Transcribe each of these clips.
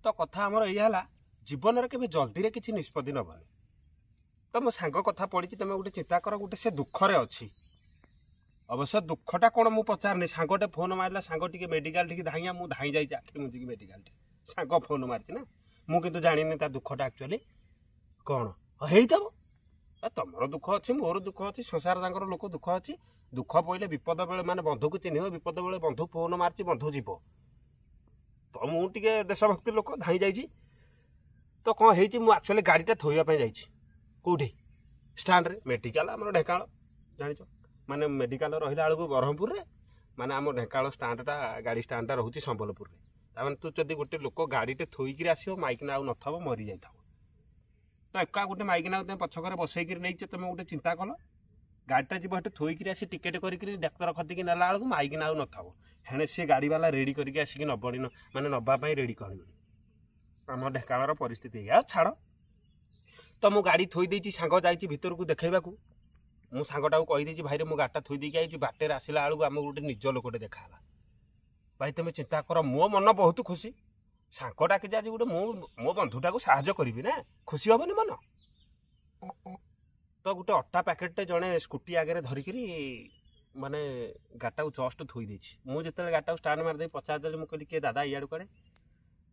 तो कथा आमर या जीवन में केवे जल्दी किसी निष्पत्ति नबनी। तो मो सांग कथा पड़ी तुम गोटे चिंता कर गोटे से दुखरे अच्छी अवश्य दुखटा कौन मुझे पचारनी सांगटे फोन मारा सांग टे मेडिकल टी धाइया मुझे धाई जाइए आखि मुझे मेडिकल सांग फोन मारी ना मुझे जानी ता दुखटा एक्चुअली कौन हो तुम दुख अच्छी मोर दुख अच्छी संसार जाकर लोक दुख अच्छी दुख पड़े विपद बेले माने बंधु को चिन्ह विपद बेले बंधु फोन मार्च बंधु जीव तो मुझे देशभक्ति लोक धाई जाइए तो कौन होक्चुअली गाड़ीटा थोवाई जाइए कौटी स्टाण्ड रे मेडिकल आम ढेका जाच माने मेडिकल रहा बेलू ब्रह्मपुर में माने आम ढेका स्टाण्डटा गाड़ी स्टाण्डटा रोचे संबलपुर में ताने तू जब गोटे लोक गाड़ीटे थोईक आसो माइकिना आउ नथब मरी जाता तो एका गोटे माइकिना तुम पछकर बसईक नहीं तुम गोटे चिंता कल गाड़ीटा जीव हे थोईक आसी टिकेट कर डाक्तर खतिक नेला बेलू माइकिना आउ नथब हेणे सी गाड़ी वाला रेडी करके आसिक नबणी माने नवाई रेडी कर आम ढेकाल परिस्थिति या छाड़ तो मु गाड़ी थोई देती सांग जाइए भितर को देखा मु सांगटा कहीदे भाई मो गाड़ीटा थोई देकी आई बाटे आसला बेलू आम गोटे निज लोकटे देखाला भाई तुम चिंता कर मो मन बहुत खुशी सांग डाकी आज गोटे मो बंधुटा को साहाଯ୍य करी ना खुशी हेनी मन तो गोटे अटा पैकेटे जड़े स्कूटी आगे धरिकी माने गाड़ीटा को जस्ट थोई देछि मुझे गाड़ीटा स्टार्ट मारदे पचारदेली मुझे कहली किए दादा इाड़ू कड़े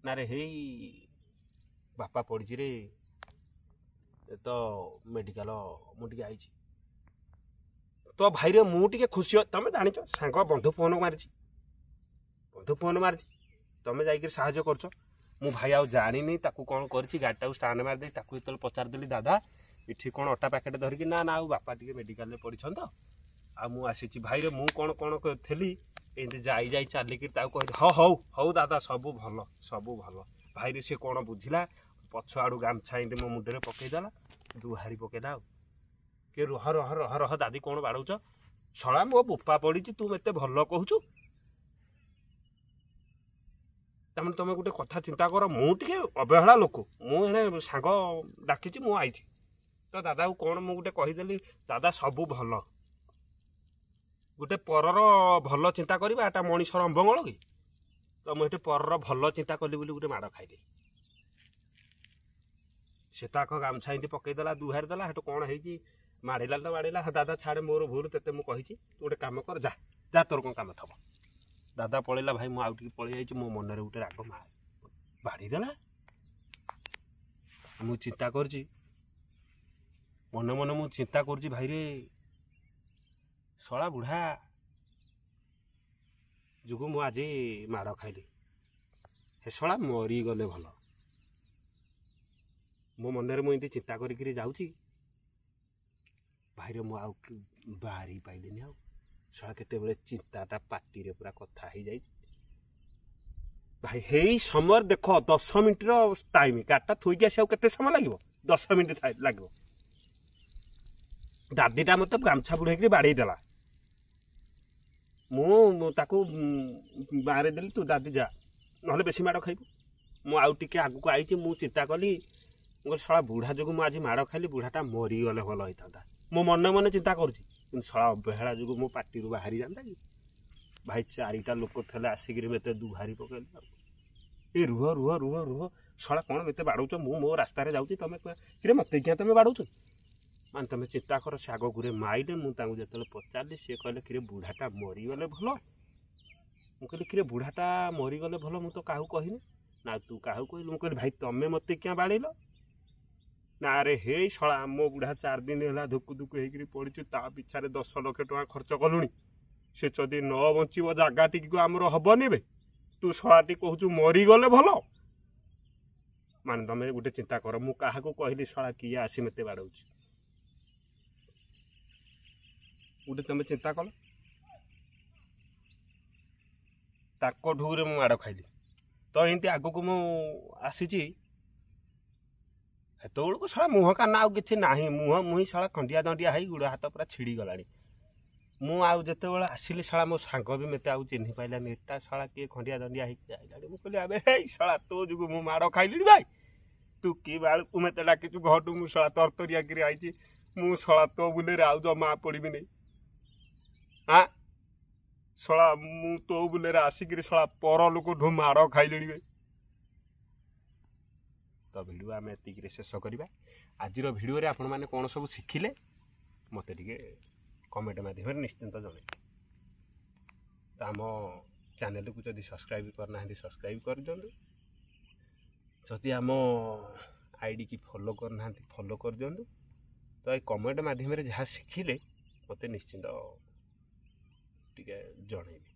ना रे हे बापा पड़ी रे तो मेडिकल मुझे आई तो भाई रे मुझे खुशी तुम जान सांग बंधु फोन मारी तुम जा साहाଯ୍य कर मु भाई आउ जानी कौन कर गाड़ीटा स्टाण्ड मारदे जो पचारदेली दादा इठी कौन अटा पैकेट धरिकी ना ना बापा टी मेडिकल पड़छन तो आसी भाई रे मु कौन कौन थी एमती जाई चलिकी कह हौ हौ दादा सबू भल भाई रे सी कौन बुझिला पछ आड़ू गामछा एमती मो मुंडे पकईदेला दुहारी पकईला कि रह रह रह रह दादी कौन बाड़ौच शला मो बोपा पड़ी तू मत भल कहूचु तमें तुम गोटे कथा चिंता कर मुझे अवहेला लोक मुझे सांग डाकी मु आई तो दादा को कौन मुझे कहीदेली दादा सबू भल गोटे परर भल चिंता करवा एटा मनीषर अम्बंगल कि तो मुझे परर भल चिंता कली बोली गोटे माड़ खाइदे से तो आख गामछा एमती पकईदेला दुहारी देला हेटू कौन है माड़ेला तो माड़ेला दादा छाड़े मोर भूल तेते मुझे कही तू गोटे कम कर जा जा तोर कौन कम थब दादा पलैला भाई मुझे आउट पलि जा मो मन गोटे राग बाड़ीदेला मु चिंता कर मन मन मु चिंता कर भाई रे शला बुढ़ा जुगु मु आज माड़ खाइली हे शला मरी गले भल मो मन मुझे चिंता करी जाऊँगी भाई रे मु बाहरी पाइलिनी आउ शला केते चिंताटा पार्टी रे पूरा कथा हो जाए भाई हे समय देख 10 मिनिट टाइम गाड़ीटा थोईकी आस केते समय लगे 10 मिनिट लगे दादीटा मत गामछा बुड़ेक बाड़ेदेला मुझे बाहर देली तू दादी जा ना बेसी माड़ खाइबू मु आउ टे आगू आई मुझे चिंता कली शला बुढ़ा जो मुझे माड़ खाइली बुढ़ाटा मरीगले भल होता मो मन मन चिंता कर शला अवहेला जो मो पार्टी बाहरी जाता कि भाई 4टा लोक थे आसिक मत दुहारी पकड़े ए रुह रुह रुह रुह शला कौन मत बाड़ौच मो रास्तार जाऊँगी तुम कि मत क्या तुम बाड़ौच मान तुम चिंता कर से आग गुरे माइले मुझे जो पचारि सी कहले कि बुढ़ाटा मरीगले भल मुझे कि बुढ़ाटा मरीगले भल मुझे तो क्या कहनी ना तू क्या कहलु मुझे भाई तुम्हें मत क्या बाड़ेल ना रे हे शला मो बुढ़ा 4 दिन है धुकु धुकु होकर पड़ी ता पिछा 10 लाख टका खर्च कलुनी से जदि न बचब जगह टी आमर हेनी बे तू शलाटी कहूँ मरीगले भल मान तुम गोटे चिंता कर मु क्या कहली शला किए आसी मत बाड़ौ गोटे तुम चिंता कल ताक ढूरे मु माड़ खाइली तो एमती आग को मु आसी हेतु शला मुह कान आउ कि ना मुह मुही शला खंडिया दंडिया है गुड़ हाथ पूरा छिड़ी गला मुझे आसिली शला मो सांग भी मत आउ चिन्ह पाइलानी एटा शला किए खंडिया दंडिया होगा मुझे आबे शला तो जो मु माड़ खाइली भाई तू कि बाड़ू मत डाकिचु घटू मु शला तरतरिया कर आई मु शला तो बुले आउ जमा पड़बी नहीं हाँ शला मु तो बुले आसिक शला पर लोक ढू माड़ खाइली ତ ଭିଡ଼ିଓ ଆମେ ଏତିକିରେ ଶେଷ କରିବା। ଆଜିର ଭିଡ଼ିଓରେ ଆପଣମାନେ କ'ଣ ସବୁ ଶିଖିଲେ ମୋତେ ଟିକେ କମେଣ୍ଟ ମାଧ୍ୟମରେ ନିଶ୍ଚିନ୍ତ ଜଣାଇବେ। ତ ଆମ ଚ୍ୟାନେଲକୁ ଯଦି ସବସ୍କ୍ରାଇବ୍ କରିନାହାନ୍ତି ସବସ୍କ୍ରାଇବ୍ କରିଦିଅନ୍ତୁ। ଯଦି ଆମ ଆଇଡି କି ଫଲୋ କରିନାହାନ୍ତି ଫଲୋ କରିଦିଅନ୍ତୁ। ତ ଏଇ କମେଣ୍ଟ ମାଧ୍ୟମରେ ଯାହା ଶିଖିଲେ ମୋତେ ନିଶ୍ଚିନ୍ତ ଟିକେ ଜଣାଇବେ।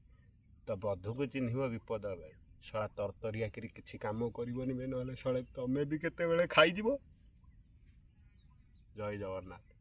ତ ବଧୁକୁ ଚିହ୍ନିବ ବିପଦ ବେଳେ, ଶଳା ତରତରିଆକିରି କିଛି କାମ କରିବନି, ନହେଲେ ଶଳା ତମେ ବି କେତେବେଳେ ଖାଇଯିବ। ଜୟ ଜଗନ୍ନାଥ।